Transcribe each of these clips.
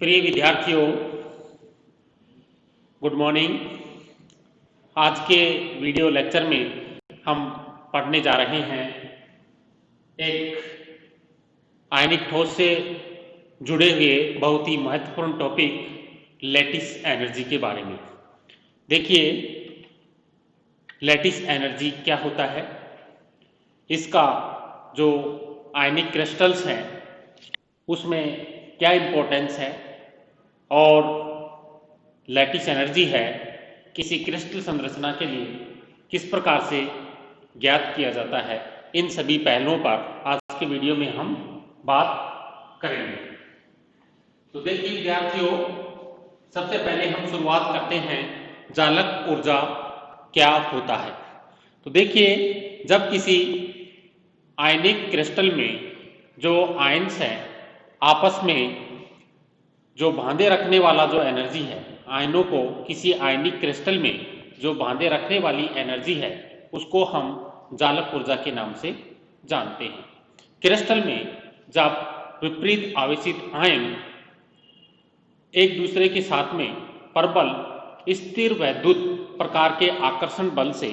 प्रिय विद्यार्थियों, good morning. आज के वीडियो लेक्चर में हम पढ़ने जा रहे हैं एक आयनिक ठोस से जुड़े हुए बहुत ही महत्वपूर्ण टॉपिक लैटिस एनर्जी के बारे में। देखिए, लैटिस एनर्जी क्या होता है, इसका जो आयनिक क्रिस्टल्स हैं उसमें क्या इम्पोर्टेंस है और लैटिस एनर्जी है किसी क्रिस्टल संरचना के लिए किस प्रकार से ज्ञात किया जाता है, इन सभी पहलुओं पर आज के वीडियो में हम बात करेंगे। तो देखिए विद्यार्थियों, सबसे पहले हम शुरुआत करते हैं जालक ऊर्जा क्या होता है। तो देखिए, जब किसी आयनिक क्रिस्टल में जो आयन्स हैं आपस में जो बांधे रखने वाला जो एनर्जी है, आयनों को किसी आयनिक क्रिस्टल में जो बांधे रखने वाली एनर्जी है उसको हम जालक ऊर्जा के नाम से जानते हैं। क्रिस्टल में जब विपरीत आवेशित आयन एक दूसरे के साथ में प्रबल स्थिर वैद्युत प्रकार के आकर्षण बल से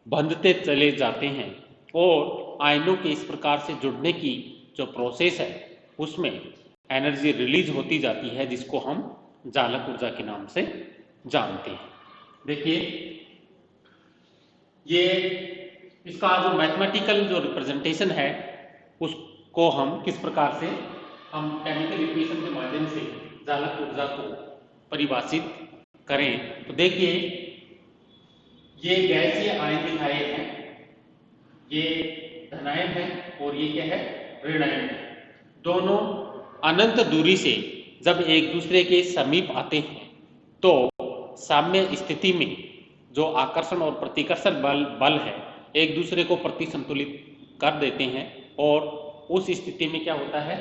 बंधते चले जाते हैं और आयनों के इस प्रकार से जुड़ने की जो प्रोसेस है उसमें एनर्जी रिलीज होती जाती है, जिसको हम जालक ऊर्जा के नाम से जानते हैं। देखिए, ये इसका जो मैथमेटिकल जो रिप्रेजेंटेशन है उसको हम किस प्रकार से हम केमिकल इक्वेशन के माध्यम से जालक ऊर्जा को परिभाषित करें। तो देखिए, ये गैसीय आयन दिखाए हैं, ये धनायन है और ये क्या है, ऋणायन है। दोनों अनंत दूरी से जब एक दूसरे के समीप आते हैं तो साम्य स्थिति में जो आकर्षण और प्रतिकर्षण बल है एक दूसरे को प्रतिसंतुलित कर देते हैं और उस स्थिति में क्या होता है,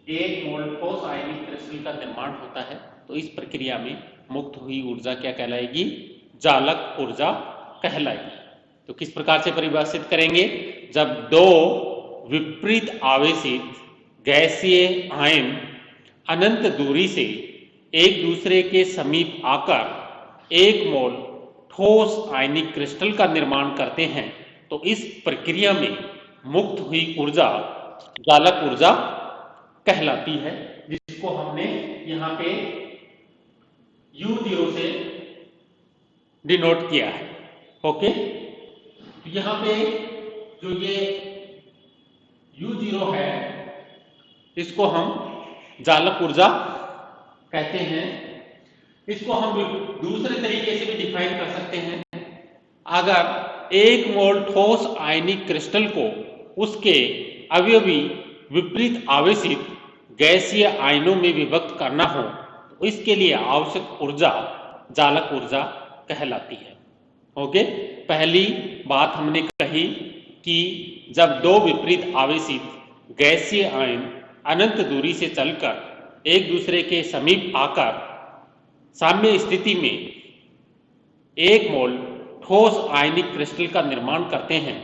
एक मोल ठोस आयनिक क्रिस्टल का निर्माण होता है। तो इस प्रक्रिया में मुक्त हुई ऊर्जा क्या कहलाएगी, जालक ऊर्जा कहलाएगी। तो किस प्रकार से परिभाषित करेंगे, जब दो विपरीत आवेशित गैसीय आयन अनंत दूरी से एक दूसरे के समीप आकर एक मोल ठोस आयनिक क्रिस्टल का निर्माण करते हैं, तो इस प्रक्रिया में मुक्त हुई ऊर्जा जालक ऊर्जा कहलाती है, जिसको हमने यहां पे U0 से डिनोट किया है। ओके, तो यहां पे जो ये U0 है इसको हम जालक ऊर्जा कहते हैं। इसको हम दूसरे तरीके से भी डिफाइन कर सकते हैं। अगर एक मोल ठोस आयनिक क्रिस्टल को उसके अवयवी विपरीत आवेशित गैसीय आयनों में विभक्त करना हो तो इसके लिए आवश्यक ऊर्जा जालक ऊर्जा कहलाती है। ओके, पहली बात हमने कही कि जब दो विपरीत आवेशित गैसीय आयन अनंत दूरी से चलकर एक दूसरे के समीप आकर साम्य स्थिति में एक मोल ठोस आयनिक क्रिस्टल का निर्माण करते हैं,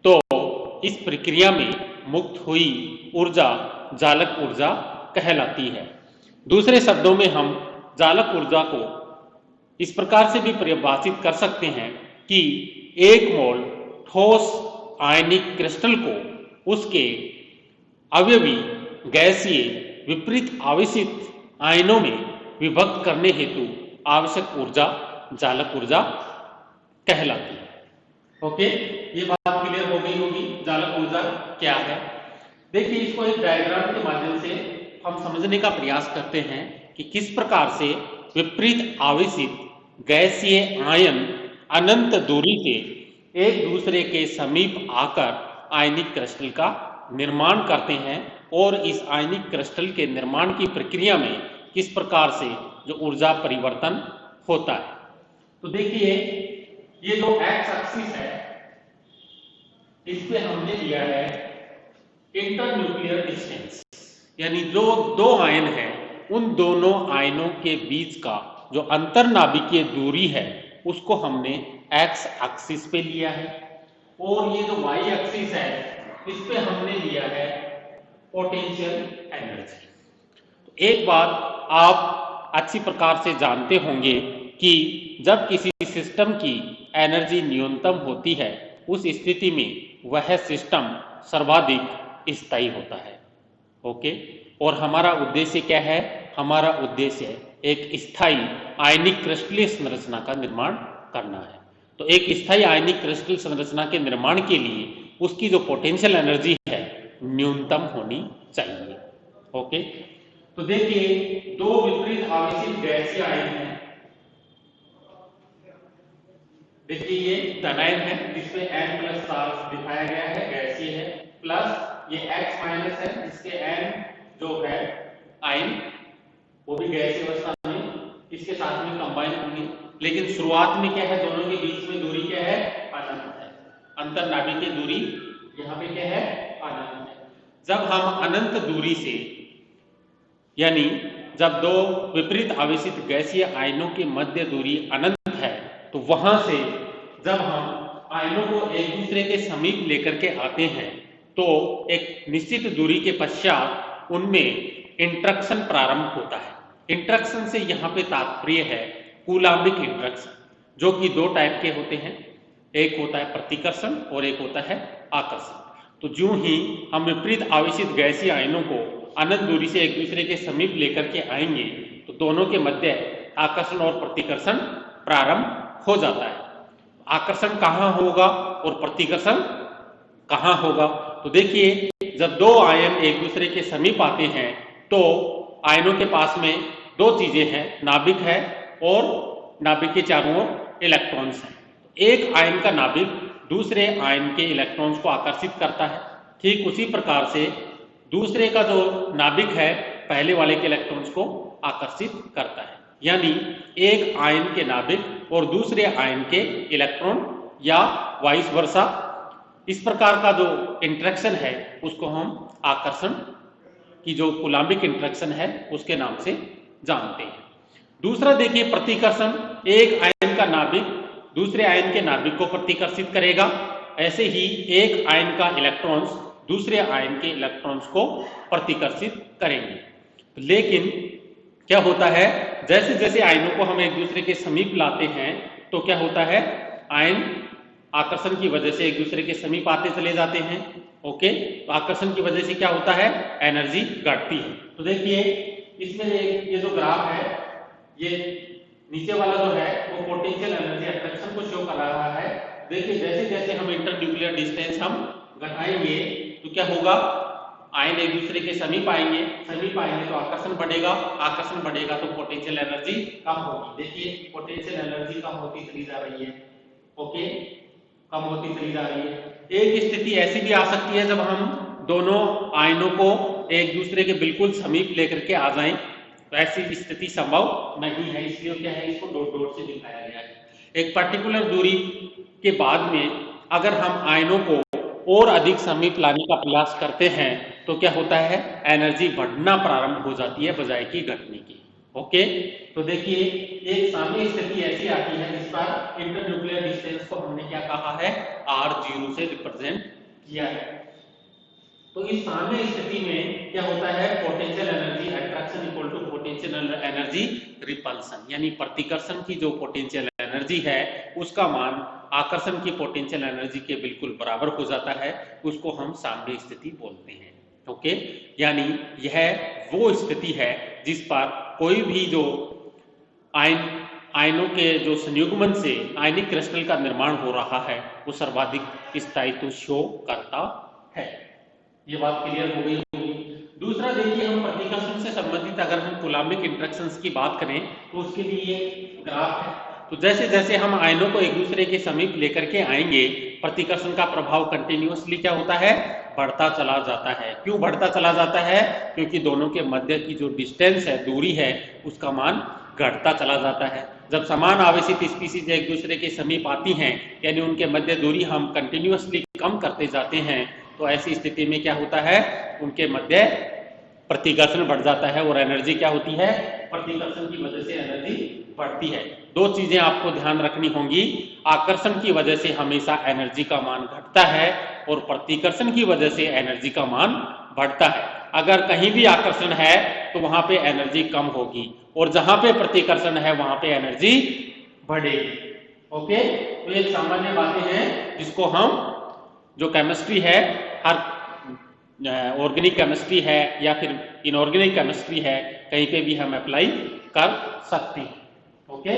तो इस प्रक्रिया में मुक्त हुई ऊर्जा जालक ऊर्जा कहलाती है। दूसरे शब्दों में हम जालक ऊर्जा को इस प्रकार से भी परिभाषित कर सकते हैं कि एक मोल ठोस आयनिक क्रिस्टल को उसके अवयवी गैसीय विपरीत आवेशित आयनों में विभक्त करने हेतु आवश्यक ऊर्जा जालक ऊर्जा कहलाती है। ओके, ये बात क्लियर हो गई होगी जालक ऊर्जा क्या है। देखिए, इसको एक डायग्राम के माध्यम से हम समझने का प्रयास करते हैं कि किस प्रकार से विपरीत आवेशित गैसीय आयन अनंत दूरी से एक दूसरे के समीप आकर आयनिक क्रिस्टल का निर्माण करते हैं और इस आयनिक क्रिस्टल के निर्माण की प्रक्रिया में किस प्रकार से जो ऊर्जा परिवर्तन होता है। तो देखिए, ये जो एक्स एक्सिस है इस पे हमने लिया है इंटरन्यूक्लियर डिस्टेंस, यानी जो दो आयन है उन दोनों आयनों के बीच का जो अंतरनाभिकीय दूरी है उसको हमने एक्स एक्सिस पे लिया है और ये जो वाई एक्सिस है इस पे हमने लिया है पोटेंशियल एनर्जी। एक बात आप अच्छी प्रकार से जानते होंगे कि जब किसी सिस्टम की एनर्जी न्यूनतम होती है उस स्थिति में वह सिस्टम सर्वाधिक स्थायी होता है। ओके, और हमारा उद्देश्य क्या है? हमारा उद्देश्य एक स्थायी आयनिक क्रिस्टलीय संरचना का निर्माण करना है। तो एक स्थायी आयनिक क्रिस्टल संरचना के निर्माण के लिए उसकी जो पोटेंशियल एनर्जी है न्यूनतम होनी चाहिए। ओके, तो देखिए दो विपरीत आवेशित गैसीय आयन है। देखिए ये धनायन है जिसमें N+ चार्ज दिखाया गया है, गैसीय है, प्लस ये H- है जिसके N जो है आयन वो भी गैसीय अवस्था में इसके साथ में कंबाइन होंगे। लेकिन शुरुआत में क्या है, दोनों के बीच में दूरी क्या है? अनंत है। अंतर नाभिकीय दूरी यहाँ पे क्या है? अनंत है। जब हम अनंत दूरी से, यानी जब दो विपरीत आवेशित गैसीय आयनों की मध्य दूरी अनंत है, तो वहां से जब हम आयनों को एक दूसरे के समीप लेकर के आते हैं तो एक निश्चित दूरी के पश्चात उनमें इंटरेक्शन प्रारंभ होता है। इंटरेक्शन से यहाँ पे तात्पर्य है कूलाम्बिक इंटरेक्शन, जो कि दो टाइप के होते हैं, एक होता है प्रतिकर्षण और एक होता है आकर्षण। तो जो ही हम विपरीत आवेशित गैसीय आयनों को अनंत दूरी से एक दूसरे के समीप लेकर के आएंगे तो दोनों के मध्य आकर्षण और प्रतिकर्षण प्रारंभ हो जाता है। आकर्षण कहाँ होगा और प्रतिकर्षण कहाँ होगा? तो देखिए जब दो आयन एक दूसरे के समीप आते हैं तो आयनों के पास में दो चीजें हैं, नाभिक है और नाभिक के चारों ओर इलेक्ट्रॉन्स हैं। एक आयन का नाभिक दूसरे आयन के इलेक्ट्रॉन्स को आकर्षित करता है, ठीक उसी प्रकार से दूसरे का जो नाभिक है पहले वाले के इलेक्ट्रॉन्स को आकर्षित करता है। यानी एक आयन के नाभिक और दूसरे आयन के इलेक्ट्रॉन या वाइस वर्सा, इस प्रकार का जो इंटरेक्शन है उसको हम आकर्षण की जो कूलाम्बिक इंटरेक्शन है उसके नाम से जानते हैं। दूसरा देखिए प्रतिकर्षण, एक आयन का नाभिक दूसरे आयन के नाभिक को प्रतिकर्षित करेगा, ऐसे ही एक आयन का इलेक्ट्रॉन्स दूसरे आयन के इलेक्ट्रॉन्स को प्रतिकर्षित करेंगे। लेकिन क्या होता है, जैसे जैसे आयनों को हम एक दूसरे के समीप लाते हैं तो क्या होता है, आयन आकर्षण की वजह से एक दूसरे के समीप आते चले जाते हैं। ओके, तो आकर्षण की वजह से क्या होता है, एनर्जी घटती है। तो देखिए इसमें ये जो ग्राफ है, ये नीचे वाला जो है वो पोटेंशियल एनर्जी अट्रैक्शन को शो कर रहा है। देखिए जैसे जैसे हम इंटरन्यूक्लियर डिस्टेंस हम घटाएंगे तो क्या होगा, आयन एक दूसरे के समीप आएंगे तो आकर्षण बढ़ेगा तो पोटेंशियल एनर्जी कम होगी। देखिए पोटेंशियल एनर्जी कम होती चली जा रही है। ओके, कम होती चली जा रही है। एक स्थिति ऐसी भी आ सकती है जब हम दोनों आयनों को एक दूसरे के बिल्कुल समीप लेकर के आ जाएं, तो ऐसी स्थिति संभव नहीं है, इसलिए क्या है इसको डॉट डॉट से दिखाया गया है। एक पर्टिकुलर दूरी के बाद में अगर हम आयनों को और अधिक समीप लाने का प्रयास करते हैं तो क्या होता है, एनर्जी बढ़ना प्रारंभ हो जाती है बजाय कि घटने की। ओके, तो देखिए एक सामान्य स्थिति ऐसी आती है जिस पर इंटरन्यूक्लियर डिस्टेंस को हमने क्या कहा है, R0 से रिप्रेजेंट किया है। तो इस सामान्य स्थिति में क्या होता है, potential energy attraction equal to potential energy repulsion, यानी प्रतिकर्षण की जो पोटेंशियल एनर्जी है उसका मान आकर्षण की पोटेंशियल एनर्जी के बिल्कुल बराबर हो जाता है, उसको हम साम्य स्थिति बोलते हैं। ओके, यानी यह वो स्थिति है जिस पर कोई भी जो आयनों के जो संयुग्मन से आयनिक क्रिस्टल का निर्माण हो रहा है वो सर्वाधिक स्थायित्व शो करता है। ये बात क्लियर हो गई होगी। दूसरा देखिए, हम प्रतिकर्षण से संबंधित अगर हम कूलाम्बिक इंटरेक्शंस की बात करें तो उसके लिए ग्राफ है। तो जैसे जैसे हम आयनों को एक दूसरे के समीप लेकर के आएंगे, प्रतिकर्षण का प्रभाव कंटिन्यूअसली क्या होता है, बढ़ता चला जाता है। क्यों बढ़ता चला जाता है, क्योंकि दोनों के मध्य की जो डिस्टेंस है, दूरी है, उसका मान घटता चला जाता है। जब समान आवेशित स्पीशीज एक दूसरे के समीप आती हैं, यानी उनके मध्य दूरी हम कंटिन्यूअसली कम करते जाते हैं, तो ऐसी स्थिति में क्या होता है, उनके मध्य प्रतिकर्षण बढ़ जाता है और एनर्जी क्या होती है, प्रतिकर्षण की वजह से एनर्जी बढ़ती है। दो चीजें आपको ध्यान रखनी होंगी, आकर्षण की वजह से हमेशा एनर्जी का मान घटता है और प्रतिकर्षण की वजह से एनर्जी का मान बढ़ता है। अगर कहीं भी आकर्षण है तो वहां पे एनर्जी कम होगी और जहां पे प्रतिकर्षण है वहां पे एनर्जी बढ़ेगी। ओके, तो ये सामान्य बातें हैं जिसको हम, जो केमिस्ट्री है, हर ऑर्गेनिक केमिस्ट्री है या फिर इनऑर्गेनिक केमिस्ट्री है, कहीं पे भी हम अप्लाई कर सकते हैं। ओके,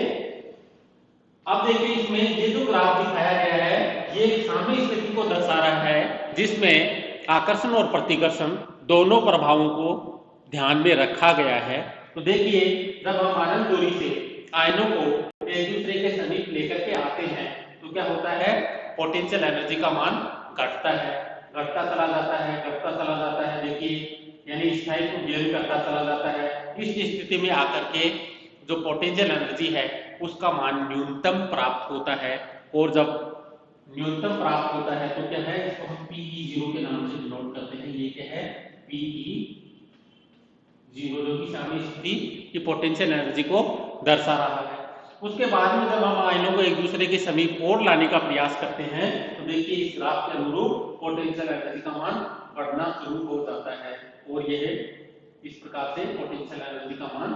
अब देखिए इसमें ये जो ग्राफ दिखाया गया है ये साम्य स्थिति को दर्शा रहा है जिसमें आकर्षण और प्रतिकर्षण दोनों प्रभावों को ध्यान में रखा गया है। तो देखिए जब हम अनंत दूरी से आयनों को एक दूसरे के समीप लेकर के आते हैं तो क्या होता है, पोटेंशियल एनर्जी का मान घटता है, घटता चला जाता है, घटता चला जाता है। देखिए यानी स्थायी को गेन करता चला जाता है। इस स्थिति में आकर के जो पोटेंशियल एनर्जी है उसका मान न्यूनतम प्राप्त होता है और जब न्यूनतम प्राप्त होता है तो क्या है, इसको हम PE0 के नाम से डिनोट करते हैं। ये क्या है, PE0 जो कि साम्य स्थिति की पोटेंशियल एनर्जी को दर्शा रहा है। उसके बाद में जब हम आयनों को एक दूसरे के समीप और लाने का प्रयास करते हैं तो देखिए इस ग्राफ के अनुरूप पोटेंशियल एनर्जी का मान बढ़ना शुरू हो जाता है और यह इस प्रकार से पोटेंशियल एनर्जी का मान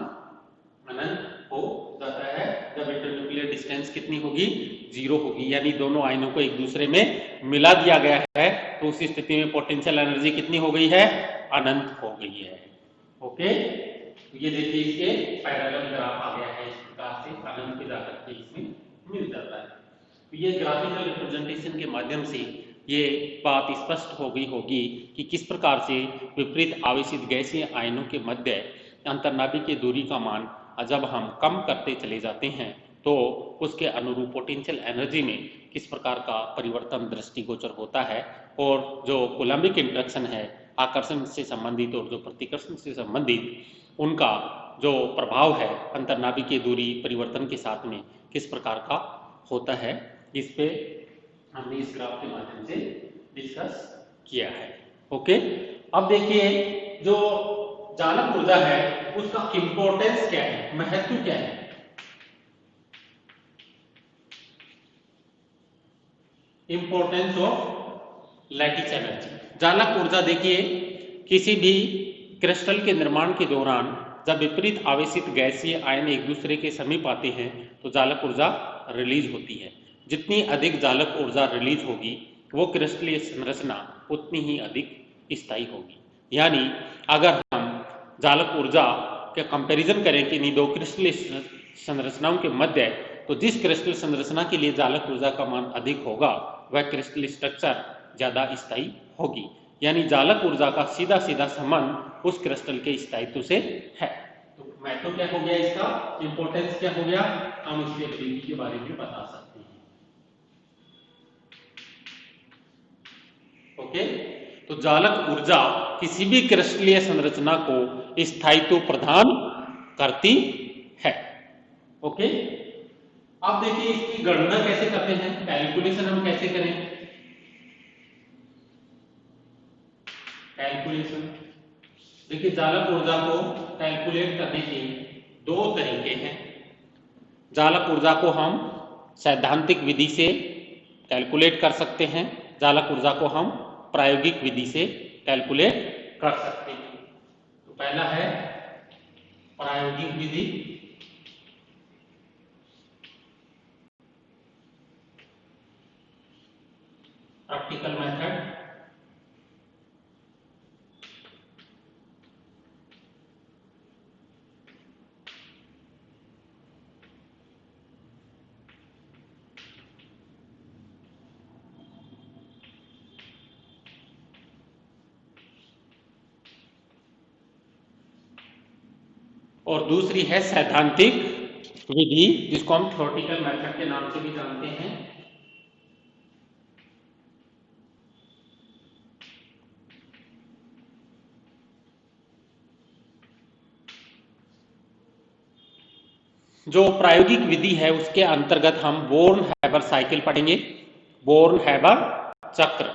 अनंत हो जाता है जब इंटरन्यूक्लियर डिस्टेंस कितनी होगी, 0 होगी। यानी दोनों आयनों को एक दूसरे में मिला दिया गया है तो उस स्थिति में पोटेंशियल एनर्जी कितनी हो गई है, अनंत हो गई है। ओके, ये देखिए इसके पैरेलल ग्राफ आ गया है, इस प्रकार से अनंत पे जाकर के इसमें मिल जाता है। तो ये ग्राफिकल रिप्रेजेंटेशन के माध्यम से ये बात स्पष्ट हो गई होगी कि किस प्रकार से विपरीत आवेशित गैसीय आयनों के मध्य अंतर्नाभिकीय दूरी का मान जब हम कम करते चले जाते हैं तो उसके अनुरूप पोटेंशियल एनर्जी में किस प्रकार का परिवर्तन दृष्टिगोचर होता है और जो कूलम्बिक इंटरेक्शन है आकर्षण से संबंधित और जो प्रतिकर्षण से संबंधित उनका जो प्रभाव है अंतर्नाभिकीय दूरी परिवर्तन के साथ में किस प्रकार का होता है, इस पे हमने इस ग्राफ के माध्यम से डिस्कस किया है। ओके, अब देखिए जो चालक ऊर्जा है उसका इंपॉर्टेंस क्या है, महत्व क्या है। इंपॉर्टेंस ऑफ लैटिस एनर्जी, चालक ऊर्जा देखिए किसी भी क्रिस्टल के निर्माण के दौरान जब विपरीत आवेशित गैसीय आयन एक दूसरे के समीप आते हैं तो चालक ऊर्जा रिलीज होती है। जितनी अधिक चालक ऊर्जा रिलीज होगी वो क्रिस्टलीय संरचना उतनी ही अधिक स्थायी होगी। यानी अगर हम चालक ऊर्जा के कंपैरिजन करें कि इन दो क्रिस्टलीय संरचनाओं के मध्य तो जिस क्रिस्टल संरचना के लिए चालक ऊर्जा का मान अधिक होगा वह क्रिस्टल स्ट्रक्चर ज्यादा स्थायी होगी। यानी चालक ऊर्जा का सीधा सीधा संबंध उस क्रिस्टल के स्थायित्व से है। तो महत्व क्या हो गया इसका, इंपॉर्टेंस क्या हो गया, हम इसके एबिलिटी के बारे में बता सकते हैं। ओके, तो चालक ऊर्जा किसी भी क्रिस्टलीय संरचना को स्थायित्व प्रदान करती है। ओके, अब देखिए इसकी गणना कैसे करते हैं, कैलकुलेशन हम कैसे करें। कैलकुलेशन देखिए चालक ऊर्जा को कैलकुलेट करने के दो तरीके हैं। चालक ऊर्जा को हम सैद्धांतिक विधि से कैलकुलेट कर सकते हैं, चालक ऊर्जा को हम प्रायोगिक विधि से कैलकुलेट कर सकते हैं। तो पहला है प्रायोगिक विधि, प्रैक्टिकल मेथड। और दूसरी है सैद्धांतिक विधि जिसको हम थ्योरेटिकल मेथड के नाम से भी जानते हैं। जो प्रायोगिक विधि है उसके अंतर्गत हम बोर्न-हैबर साइकिल पढ़ेंगे। बोर्न-हैबर चक्र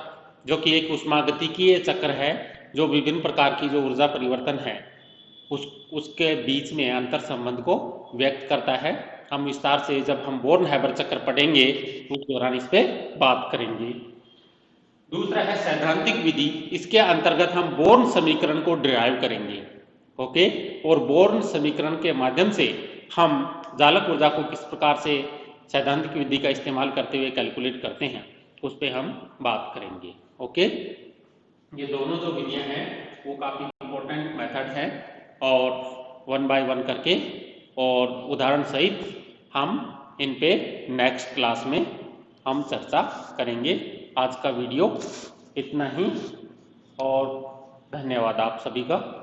जो कि एक उष्मागतिकीय चक्र है जो विभिन्न प्रकार की जो ऊर्जा परिवर्तन है उसके बीच में अंतर संबंध को व्यक्त करता है। हम विस्तार से जब हम बोर्न-हैबर चक्र पढ़ेंगे उस दौरान इस पे बात करेंगे। दूसरा है सैद्धांतिक विधि, इसके अंतर्गत हम बोर्न समीकरण को डिराइव करेंगे। ओके, और बोर्न समीकरण के माध्यम से हम जालक ऊर्जा को किस प्रकार से सैद्धांतिक विधि का इस्तेमाल करते हुए कैलकुलेट करते हैं उस पर हम बात करेंगे। ओके, ये दोनों जो विधियां हैं वो काफ़ी इंपॉर्टेंट मेथड है और 1 बाय 1 करके और उदाहरण सहित हम इन पे नेक्स्ट क्लास में हम चर्चा करेंगे। आज का वीडियो इतना ही और धन्यवाद आप सभी का।